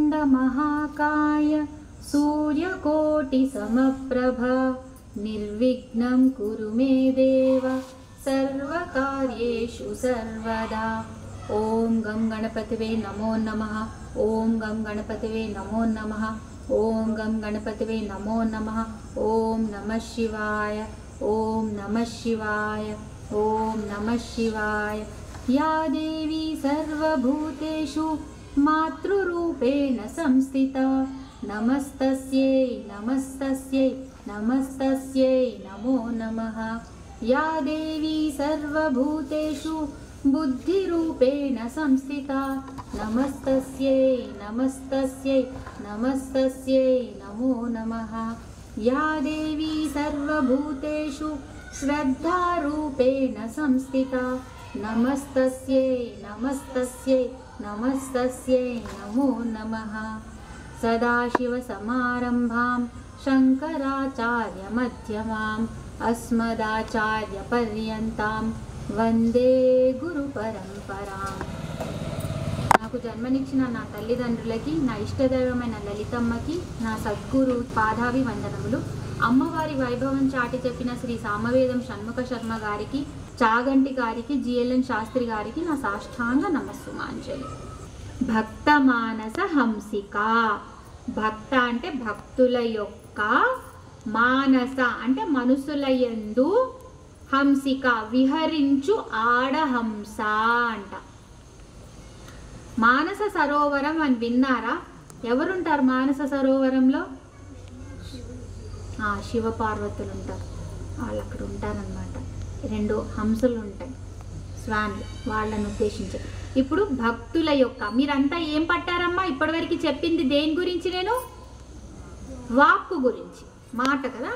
महाकाय सूर्यकोटिसमप्रभा निर्विघ्नं कुरु मे देव सर्वकार्येषु सर्वदा। ओम गं गणपतये नमो नमः। ओम गं गणपतये नमो नमः। ओम गं गणपतये नमो नमः। ओम नमः शिवाय। ओम नमः शिवाय। ओम नमः शिवाय। या देवी सर्वभूतेषु मातृरूपेण संस्थिता नमस्तस्यै नमस्तस्यै नमस्तस्यै नमो नमः। या देवी सर्वभूतेषु बुद्धिरूपेण संस्थिता नमस्तस्यै नमस्तस्यै नमस्तस्यै नमो नमः। या देवी सर्वभूतेषु श्रद्धारूपेण संस्थिता नमस्तस्यै नमस्तस्यै नमस्तस्यै नमो नमः। सदाशिवसमारम्भां शङ्कराचार्यमध्यमाम् अस्मदाचार्यपर्यन्तां వందే గురు పరంపరాం। నాకు జన్మనిచ్చిన నా తల్లిదండ్రులకి, నా ఇష్టదైవమైన లలితమ్మకి నా సద్గురు పాదాభి వందనములు। అమ్మవారి వైభవం చాటి చెప్పిన శ్రీ సామవేదం షణ్ముఖ శర్మ గారికి, చాగంటి గారికి, జిఎల్ఎన్ శాస్త్రి గారికి నా సాష్టాంగ నమస్సుమాంజలి। భక్త మానస హంసిక, భక్త అంటే భక్తుల యొక్క, మానస అంటే మనసుల యందు, హంసిక విహరించు ఆడహంస అంట। మానస సరోవరం అని విన్నారా? ఎవరుంటారు మానస సరోవరంలో? శివపార్వతులు ఉంటారు, వాళ్ళు అక్కడ ఉంటారనమాట। 2 హంసలు ఉంటాయి, స్వాన్లు, వాళ్ళను ఉద్దేశించి। ఇప్పుడు భక్తుల యొక్క, మీరంతా ఏం పట్టారమ్మా? ఇప్పటివరకు చెప్పింది దేని గురించి? నేను వాక్కు గురించి, మాట కదా।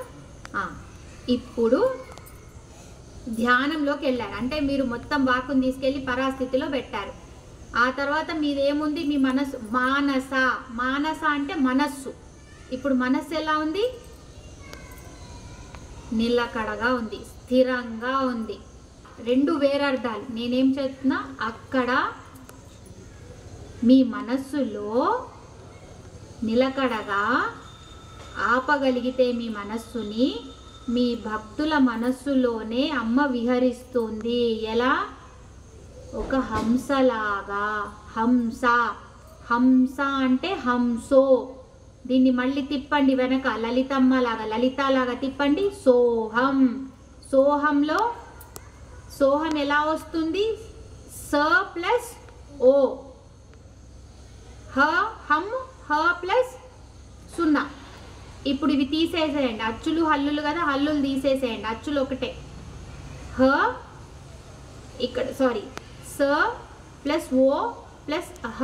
ఇప్పుడు ధ్యానంలోకి వెళ్ళారు అంటే మీరు మొత్తం వాక్కుని తీసుకెళ్ళి పరాస్థితిలో పెట్టారు। ఆ తర్వాత మీదేముంది? మీ మనసు, మానస, మానస అంటే మనస్సు। ఇప్పుడు మనస్సు ఎలా ఉంది? నిలకడగా ఉంది, స్థిరంగా ఉంది। 2 వేరర్థాలు నేనేం చెప్తున్నా, అక్కడ మీ మనస్సులో నిలకడగా ఆపగలిగితే మీ మనస్సుని, మీ భక్తుల మనస్సులోనే అమ్మ విహరిస్తుంది। ఎలా? ఒక హంసలాగా। హంస, హంస అంటే హంసో, దీన్ని మళ్ళీ తిప్పండి వెనక, లలితమ్మ లాగా, లలితలాగా తిప్పండి। సోహం, సోహంలో సోహం ఎలా వస్తుంది? స ప్లస్ ఓ, హ హం, హ ప్లస్ 0। ఇప్పుడు ఇవి తీసేసేయండి, అచ్చులు హల్లులు కదా, హల్లులు తీసేసేయండి, అచ్చులు ఒకటే। హ ఇక్కడ సారీ, స ప్లస్ ఓ ప్లస్ హ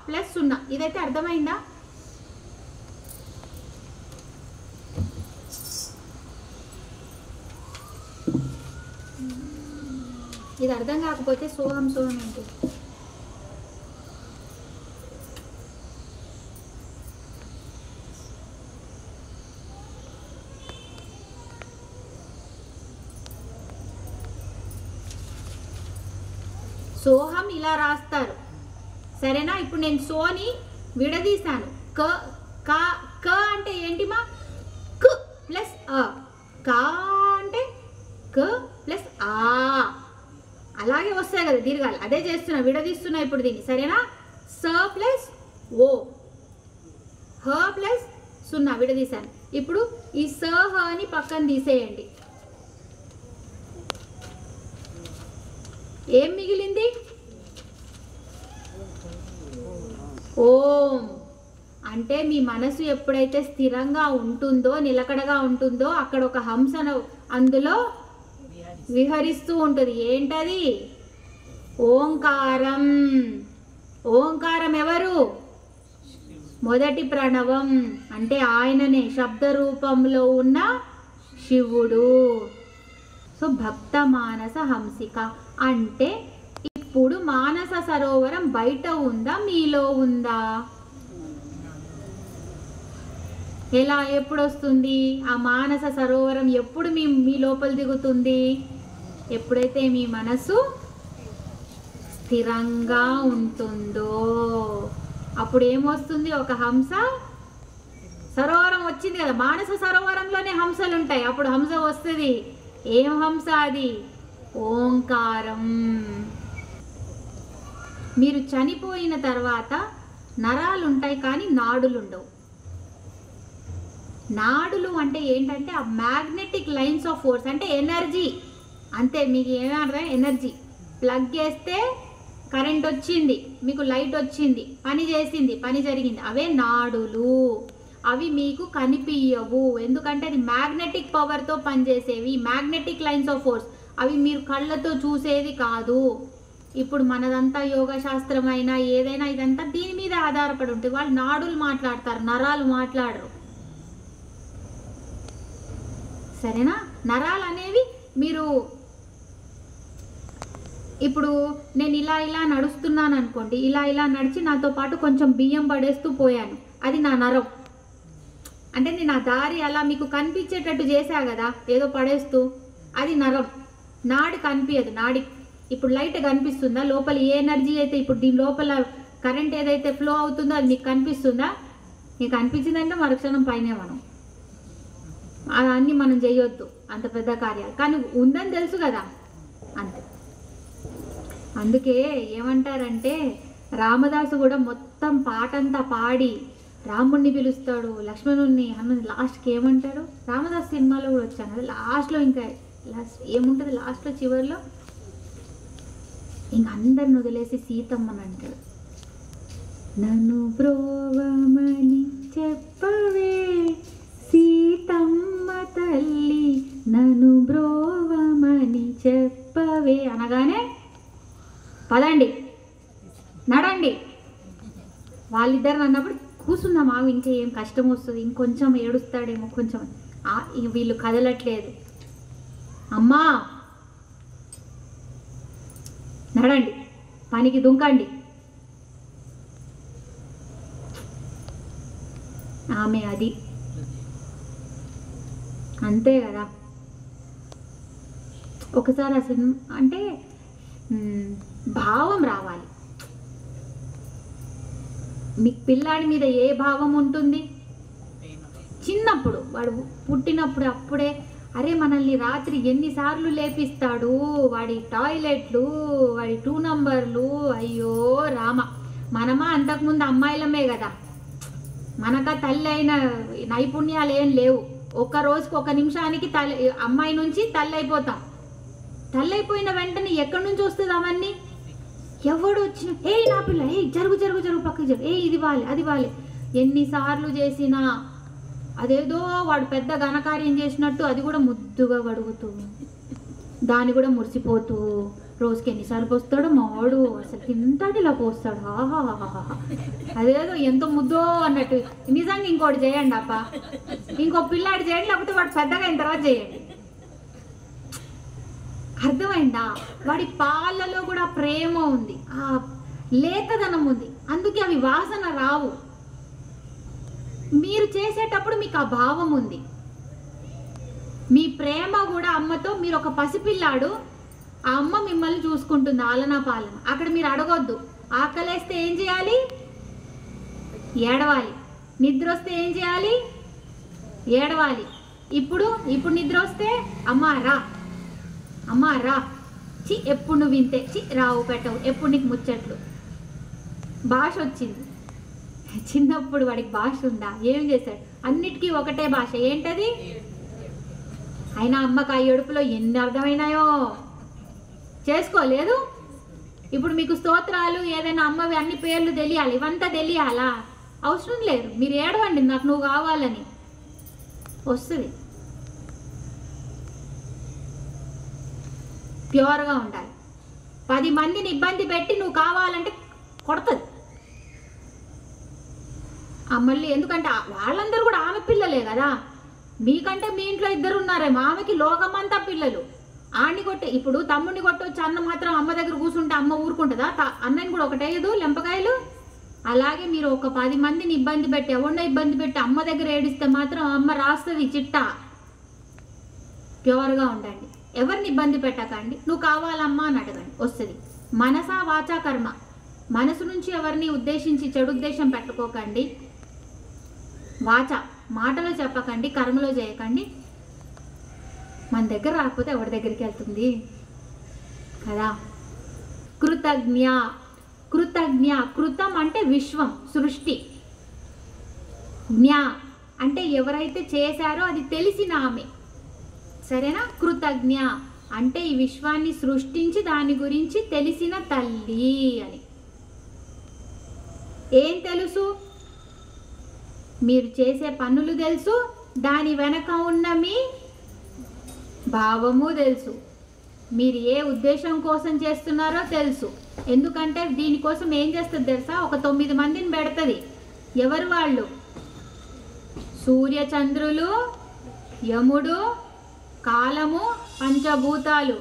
ప్లస్ 0, ఇదైతే అర్థమైందా? ఇది అర్థం కాకపోతే సోహం సోహం ఏంటి? సోహం ఇలా రాస్తారు, సరేనా? ఇప్పుడు నేను సోని విడదీశాను, క క క అంటే ఏంటిమా? క ప్లస్ అ, కా అంటే క ప్లస్ ఆ, అలాగే వస్తాయి కదా దీర్ఘాలు, అదే చేస్తున్నా, విడదీస్తున్నా ఇప్పుడు దీన్ని, సరేనా? స ప్లస్ ఓ, హ ప్లస్ 0 విడదీశాను। ఇప్పుడు ఈ స హని పక్కన తీసేయండి, ఏం మిగిలింది? ఓం। అంటే మీ మనసు ఎప్పుడైతే స్థిరంగా ఉంటుందో, నిలకడగా ఉంటుందో, అక్కడ ఒక హంసను అందులో విహరిస్తూ ఉంటుంది। ఏంటది? ఓంకారం। ఓంకారం ఎవరు? మొదటి ప్రణవం, అంటే ఆయననే, శబ్ద రూపంలో ఉన్న శివుడు। సో భక్త మానస హంసిక అంటే ఇప్పుడు మానస సరోవరం బయట ఉందా, మీలో ఉందా? ఎలా, ఎప్పుడు వస్తుంది ఆ మానస సరోవరం? ఎప్పుడు మీ లోపల దిగుతుంది? ఎప్పుడైతే మీ మనసు స్థిరంగా ఉంటుందో అప్పుడు ఏమొస్తుంది? ఒక హంస. సరోవరం వచ్చింది కదా, మానస సరోవరంలోనే హంసలు ఉంటాయి. అప్పుడు హంస వస్తుంది. ఏం హంస అది? ఓంకారం. మీరు చనిపోయిన తర్వాత నరాలు ఉంటాయి కానీ నాడులు ఉండవు. నాడులు అంటే ఏంటంటే ఆ మ్యాగ్నెటిక్ లైన్స్ ఆఫ్ ఫోర్స్, అంటే ఎనర్జీ. అంతే, మీకు ఏమర్థం? ఎనర్జీ. ప్లగ్ చేస్తే కరెంట్ వచ్చింది, మీకు లైట్ వచ్చింది, పని చేసింది, పని జరిగింది. అవే నాడులు. అవి మీకు కనిపించవు, ఎందుకంటే అది మ్యాగ్నెటిక్ పవర్తో పనిచేసేవి, మ్యాగ్నెటిక్ లైన్స్ ఆఫ్ ఫోర్స్. అవి మీరు కళ్ళతో చూసేది కాదు. ఇప్పుడు మనదంతా యోగ శాస్త్రం అయినా ఏదైనా ఇదంతా దీని మీద ఆధారపడి ఉంటుంది. వాళ్ళు నాడులు మాట్లాడతారు, నరాలు మాట్లాడరు. సరేనా? నరాలు అనేవి మీరు ఇప్పుడు నేను ఇలా నడుస్తున్నాను అనుకోండి, ఇలా నడిచి నాతో పాటు కొంచెం బియ్యం పడేస్తూ పోయాను, అది నా నరం. అంటే నేను ఆ దారి అలా మీకు కనిపించేటట్టు చేశా కదా, ఏదో పడేస్తూ, అది నరం. నాడి కనిపించదు. నాడి ఇప్పుడు లైట్ కనిపిస్తుందా? లోపల ఏ ఎనర్జీ అయితే ఇప్పుడు దీని లోపల కరెంట్ ఏదైతే ఫ్లో అవుతుందో అది మీకు కనిపిస్తుందా? మీకు కనిపించిందంటే మరుక్షణం పైనే మనం అన్నీ మనం చేయొద్దు అంత పెద్ద కార్యాలు, కానీ ఉందని తెలుసు కదా, అంతే. అందుకే ఏమంటారంటే రామదాసు కూడా మొత్తం పాటంతా పాడి రాముణ్ణి పిలుస్తాడు, లక్ష్మణుణ్ణి, హనుమని. లాస్ట్కి ఏమంటాడు? రామదాస్ సినిమాలో కూడా వచ్చాను కదా, లాస్ట్లో ఇంకా లాస్ట్ ఏముంటుంది? లాస్ట్లో చివరిలో ఇంక అందరిని వదిలేసి సీతమ్మని అంటాడు. నన్ను బ్రోవమని చెప్పవే సీతమ్మ తల్లి, నన్ను బ్రోవమని చెప్పవే అనగానే పదండి, నడండి. వాళ్ళిద్దరు అన్నప్పుడు కూర్చుందాం, ఆమె ఇంకా ఏం కష్టం వస్తుంది, ఇంకొంచెం ఏడుస్తాడేమో కొంచెం. వీళ్ళు కదలట్లేదు. అమ్మా నడండి, పనికి దుంకండి. ఆమె అది అంతే కదా. ఒకసారి అసలు అంటే భావం రావాలి. మీకు పిల్లాడి మీద ఏ భావం ఉంటుంది? చిన్నప్పుడు వాడు పుట్టినప్పుడు అప్పుడే అరే మనల్ని రాత్రి ఎన్నిసార్లు లేపిస్తాడు, వాడి టాయిలెట్లు, వాడి 2 నంబర్లు, అయ్యో రామ. మనమా అంతకుముందు అమ్మాయిలమే కదా, మనక తల్లి అయిన నైపుణ్యాలు ఏం లేవు. ఒక్క రోజుకి 1 నిమిషానికి అమ్మాయి నుంచి తల్లి అయిపోతాం. తల్లి అయిపోయిన వెంటనే ఎక్కడి నుంచి వస్తుంది అవన్నీ? ఎవడు వచ్చిన నా పిల్ల, జరుగు జరుగు జరుగు పక్కకు జరుగు, ఇది వాలి అది వాలి. ఎన్నిసార్లు చేసినా అదేదో వాడు పెద్ద ఘనకార్యం చేసినట్టు అది కూడా ముద్దుగా గడుగుతూ, దాన్ని కూడా మురిసిపోతూ, రోజుకి ఎన్నిసార్లు పోస్తాడో మావాడు, అసలు తింటాడు ఇలా పోస్తాడు, ఆహాహాహా, అదేదో ఎంతో ముద్దో అన్నట్టు. నిజంగా ఇంకోటి చేయండి అప్ప, ఇంకో పిల్లాడు చేయండి, లేకపోతే వాడు పెద్దగా అయిన తర్వాత చేయండి. అర్థమైందా? వాడి పాలలో కూడా ప్రేమ ఉంది, ఆ లేతదనం ఉంది, అందుకే అవి వాసన రావు. మీరు చేసేటప్పుడు మీకు ఆ భావం ఉంది. మీ ప్రేమ కూడా అమ్మతో, మీరు ఒక పసిపిల్లాడు, ఆ అమ్మ మిమ్మల్ని చూసుకుంటుంది ఆలనా పాలన. అక్కడ మీరు అడగొద్దు. ఆకలేస్తే ఏం చేయాలి? ఏడవాలి. నిద్ర వస్తే ఏం చేయాలి? ఏడవాలి. ఇప్పుడు నిద్ర వస్తే అమ్మా రా, అమ్మా రా, ఎప్పుడు నువ్వు వింతే, రావు పెట్టవు, ఎప్పుడు నీకు ముచ్చట్లు. భాష వచ్చింది. చిన్నప్పుడు వాడికి భాష ఉందా? ఏం చేశాడు? అన్నిటికీ ఒకటే భాష, ఏంటది? అయినా అమ్మకి ఆ ఏడుపులో ఎన్ని అర్థమైనాయో చేసుకోలేదు. ఇప్పుడు మీకు స్తోత్రాలు ఏదైనా అమ్మవి అన్ని పేర్లు తెలియాలి, ఇవంతా తెలియాలా? అవసరం లేదు. మీరు ఏడవండి, నాకు నువ్వు కావాలని వస్తుంది. ప్యూర్గా ఉండాలి. 10 మందిని ఇబ్బంది పెట్టి నువ్వు కావాలంటే కొడుతుంది మళ్ళీ. ఎందుకంటే వాళ్ళందరూ కూడా ఆమె పిల్లలే కదా. మీకంటే మీ ఇంట్లో 2 ఉన్నారేమో, ఆమెకి లోకమంతా పిల్లలు. ఆడిని కొట్టే, ఇప్పుడు తమ్ముడిని కొట్టొచ్చు, అన్న మాత్రం అమ్మ దగ్గర కూర్చుంటే అమ్మ ఊరుకుంటుందా? అన్నని కూడా ఒకటేయదు లెంపకాయలు. అలాగే మీరు ఒక 10 మందిని ఇబ్బంది పెట్టి, ఎవరినో ఇబ్బంది పెట్టి అమ్మ దగ్గర ఏడిస్తే మాత్రం అమ్మ రాస్తుంది చిట్టా. ప్యూర్గా ఉండండి, ఎవరిని ఇబ్బంది పెట్టకండి. నువ్వు కావాలమ్మా అని అడగండి, వస్తుంది. మనసా వాచా కర్మ మనసు నుంచి ఎవరిని ఉద్దేశించి చెడు ఉద్దేశం పెట్టుకోకండి. వాచ మాటలో చెప్పకండి, కర్మలో చేయకండి. మన దగ్గర రాకపోతే ఎవరి దగ్గరికి వెళ్తుంది కదా. కృతజ్ఞ. కృతజ్ఞ, కృతం అంటే విశ్వం, సృష్టి. జ్ఞ అంటే ఎవరైతే చేశారో అది తెలిసిన ఆమె, సరేనా. కృతజ్ఞ అంటే ఈ విశ్వాన్ని సృష్టించి దాని గురించి తెలిసిన తల్లి అని. ఏం తెలుసు? మీరు చేసే పనులు తెలుసు, దాని వెనక ఉన్న మీ భావము తెలుసు, మీరు ఏ ఉద్దేశం కోసం చేస్తున్నారో తెలుసు. ఎందుకంటే దీనికోసం ఏం చేస్తుంది తెలుసా? ఒక 9 మందిని పెడుతుంది. ఎవరు వాళ్ళు? సూర్యచంద్రులు, యముడు, కాలము, పంచభూతాలు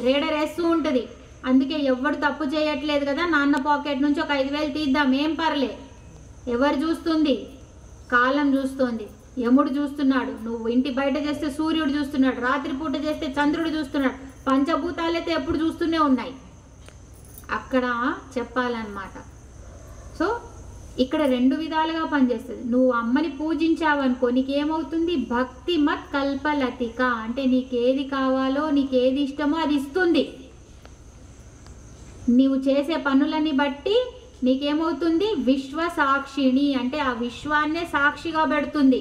రేడర్ వేస్తూ ఉంటుంది. అందుకే ఎవడు తప్పు చేయట్లేదు కదా, నాన్న పాకెట్ నుంచి ఒక 5,000 తీద్దాం, ఏం పర్లే. ఎవరు చూస్తుంది? కాలం చూస్తుంది, యముడు చూస్తున్నాడు, నువ్వు ఇంటి బయట చేస్తే సూర్యుడు చూస్తున్నాడు, రాత్రిపూట చేస్తే చంద్రుడు చూస్తున్నాడు, పంచభూతాలైతే ఎప్పుడు చూస్తూనే ఉన్నాయి. అక్కడ చెప్పాలన్నమాట. సో ఇక్కడ 2 విధాలుగా పనిచేస్తుంది. నువ్వు అమ్మని పూజించావనుకో, నీకేమవుతుంది? భక్తి మత్ కల్పలతిక అంటే నీకేది కావాలో, నీకేది ఇష్టమో అది ఇస్తుంది. నీవు చేసే పనులని బట్టి నీకేమవుతుంది? విశ్వ సాక్షిణి అంటే ఆ విశ్వాన్నే సాక్షిగా పెడుతుంది,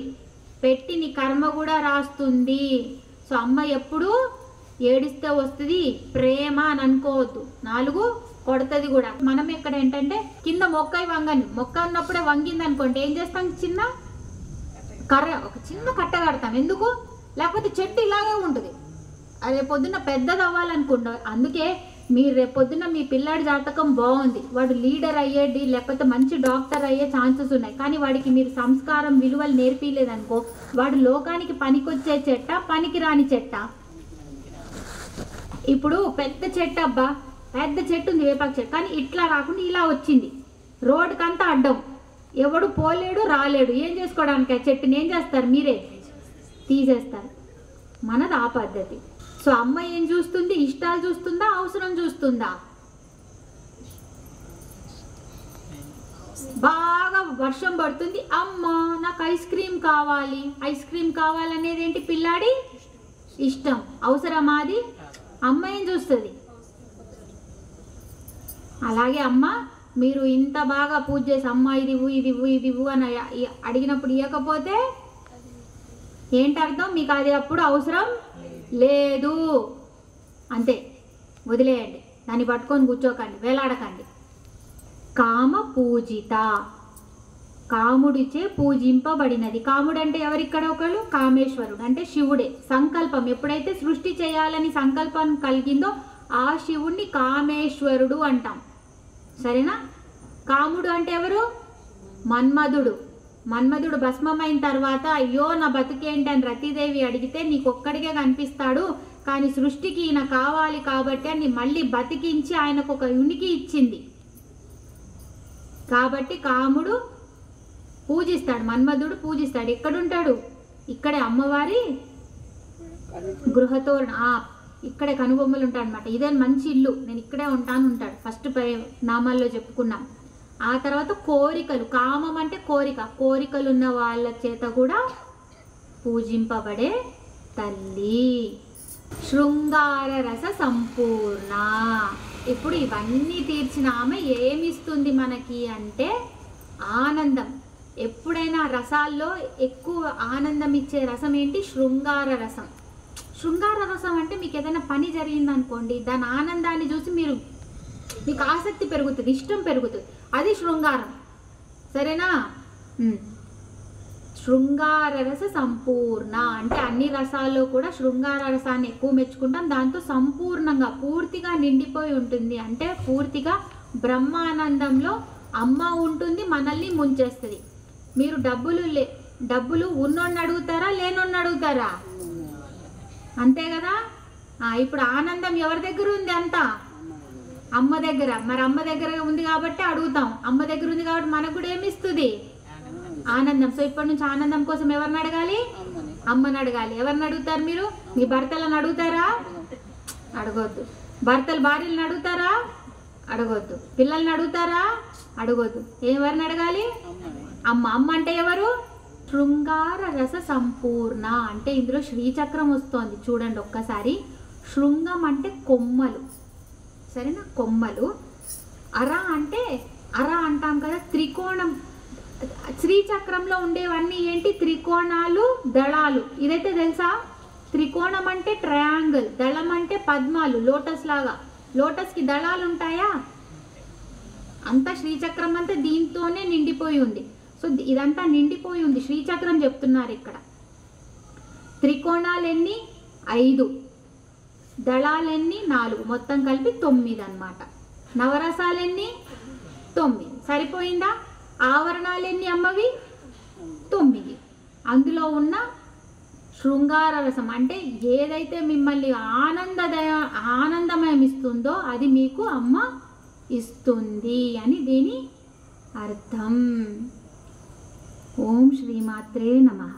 పెట్టి నీ కర్మ కూడా రాస్తుంది. సో అమ్మ ఎప్పుడు ఏడిస్తే వస్తుంది ప్రేమ అని అనుకోవద్దు, 4 కొడుతుంది కూడా. మనం ఇక్కడ ఏంటంటే కింద మొక్క వంగని, మొక్క ఉన్నప్పుడే వంగింది అనుకోండి, ఏం చేస్తాం? చిన్న కర్ర, ఒక చిన్న కట్ట కడతాం. ఎందుకు? లేకపోతే చెట్టు ఇలాగే ఉంటుంది. రేపు పొద్దున్న పెద్దది అవ్వాలనుకుంటా. అందుకే మీరు రేపు పొద్దున్న మీ పిల్లాడి జాతకం బాగుంది, వాడు లీడర్ అయ్యేది లేకపోతే మంచి డాక్టర్ అయ్యే ఛాన్సెస్ ఉన్నాయి. కానీ వాడికి మీరు సంస్కారం విలువలు నేర్పిలేదనుకో, వాడు లోకానికి పనికొచ్చే చెట్ట, పనికి రాని చెట్ట. ఇప్పుడు పెద్ద చెట్టు, అబ్బా పెద్ద చెట్టు ఉంది, వేపాకు చెట్టు, కానీ ఇట్లా రాకుండా ఇలా వచ్చింది, రోడ్డుకంతా అడ్డం, ఎవడు పోలేడు రాలేడు. ఏం చేసుకోవడానికి ఆ చెట్టుని ఏం చేస్తారు? మీరే తీసేస్తారు. మనది ఆ పద్ధతి. సో అమ్మ ఏం చూస్తుంది? ఇష్టాలు చూస్తుందా, అవసరం చూస్తుందా? బాగా వర్షం పడుతుంది, అమ్మ నాకు ఐస్ క్రీమ్ కావాలి. ఐస్ క్రీమ్ కావాలనేది ఏంటి? పిల్లాడి ఇష్టం. అవసరమా అది? అమ్మ ఏం చూస్తుంది? అలాగే అమ్మ మీరు ఇంత బాగా పూజ చేసి అమ్మ ఇది ఇవ్వు ఇది ఇవ్వు ఇది ఇవ్వు అని అడిగినప్పుడు ఇవ్వకపోతే ఏంటి అర్థం? మీకు అది అప్పుడు అవసరం లేదు, అంతే, వదిలేయండి. దాన్ని పట్టుకొని కూర్చోకండి, వేలాడకండి. కామ పూజిత, కాముడిచే పూజింపబడినది. కాముడు అంటే ఎవరిక్కడ? ఒకళ్ళు కామేశ్వరుడు అంటే శివుడే. సంకల్పం ఎప్పుడైతే సృష్టి చేయాలని సంకల్పం కలిగిందో ఆ శివుణ్ణి కామేశ్వరుడు అంటాం, సరేనా. కాముడు అంటే ఎవరు? మన్మధుడు. మన్మధుడు భస్మమైన తర్వాత అయ్యో నా బతుకేంటి అని రతీదేవి అడిగితే నీకొక్కడికే కనిపిస్తాడు, కానీ సృష్టికి ఈయన కావాలి కాబట్టి అని మళ్ళీ బతికించి ఆయనకు ఒక ఉనికి ఇచ్చింది. కాబట్టి కాముడు పూజిస్తాడు, మన్మధుడు పూజిస్తాడు. ఎక్కడుంటాడు? ఇక్కడే అమ్మవారి గృహతోరణ, ఇక్కడే కనుబొమ్మలు ఉంటాడు అనమాట. ఇదే మంచి ఇల్లు, నేను ఇక్కడే ఉంటాను ఉంటాడు. ఫస్ట్ నామాల్లో చెప్పుకున్నాం. ఆ తర్వాత కోరికలు, కామం అంటే కోరిక, కోరికలు ఉన్న వాళ్ళ చేత కూడా పూజింపబడే తల్లి. శృంగార రస సంపూర్ణ. ఇప్పుడు ఇవన్నీ తీర్చిన ఆమె ఏమిస్తుంది మనకి అంటే ఆనందం. ఎప్పుడైనా రసాల్లో ఎక్కువ ఆనందం ఇచ్చే రసం ఏంటి? శృంగార రసం. శృంగార రసం అంటే మీకు ఏదైనా పని జరిగిందనుకోండి, దాని ఆనందాన్ని చూసి మీకు ఆసక్తి పెరుగుతుంది, ఇష్టం పెరుగుతుంది, అది శృంగారం, సరేనా. శృంగార రస సంపూర్ణ అంటే అన్ని రసాల్లో కూడా శృంగార రసాన్ని ఎక్కువ మెచ్చుకుంటాం. దాంతో సంపూర్ణంగా పూర్తిగా నిండిపోయి ఉంటుంది. అంటే పూర్తిగా బ్రహ్మానందంలో అమ్మ ఉంటుంది, మనల్ని ముంచేస్తుంది. మీరు డబ్బులు ఉన్నోడిని అడుగుతారా, లేనోడిని అడుగుతారా? అంతే కదా. ఇప్పుడు ఆనందం ఎవరి దగ్గర ఉంది? అంతా అమ్మ దగ్గర. మరి అమ్మ దగ్గర ఉంది కాబట్టి అడుగుతాం, అమ్మ దగ్గర ఉంది కాబట్టి మనకు కూడా ఏమి ఇస్తుంది? ఆనందం. సో ఇప్పటి నుంచి ఆనందం కోసం ఎవరిని అడగాలి? అమ్మని అడగాలి. ఎవరిని అడుగుతారు మీరు? మీ భర్తలను అడుగుతారా? అడగొద్దు. భర్తలు భార్యలను అడుగుతారా? అడగొద్దు. పిల్లల్ని అడుగుతారా? అడగొద్దు. ఎవరిని అడగాలి? అమ్మ. అమ్మ అంటే ఎవరు? శృంగార రస సంపూర్ణ అంటే ఇందులో శ్రీచక్రం వస్తోంది చూడండి ఒక్కసారి. శృంగం అంటే కొమ్మలు, సరేనా, కొమ్మలు. అర అంటే అర అంటాం కదా, త్రికోణం. శ్రీచక్రంలో ఉండేవన్నీ ఏంటి? త్రికోణాలు, దళాలు. ఇదైతే తెలుసా? త్రికోణం అంటే ట్రయాంగిల్, దళం అంటే పద్మాలు, లోటస్ లాగా. లోటస్కి దళాలు ఉంటాయా? అంతా శ్రీచక్రం అంతా దీంతోనే నిండిపోయి ఉంది. సో ఇదంతా నిండిపోయి ఉంది. శ్రీచక్రం చెప్తున్నారు ఇక్కడ. త్రికోణాలు ఎన్ని? 5, దళాలు ఎన్ని? 4, మొత్తం కలిపి 9 అన్నమాట. నవరసాలు ఎన్ని? 9. సరిపోయిందా? ఆవరణాలు ఎన్ని అమ్మవి? 9. అందులో ఉన్న శృంగార రసం అంటే ఏదైతే మిమ్మల్ని ఆనందమయం ఇస్తుందో అది మీకు అమ్మ ఇస్తుంది అని దీని అర్థం. ఓం శ్రీమాత్రే నమః.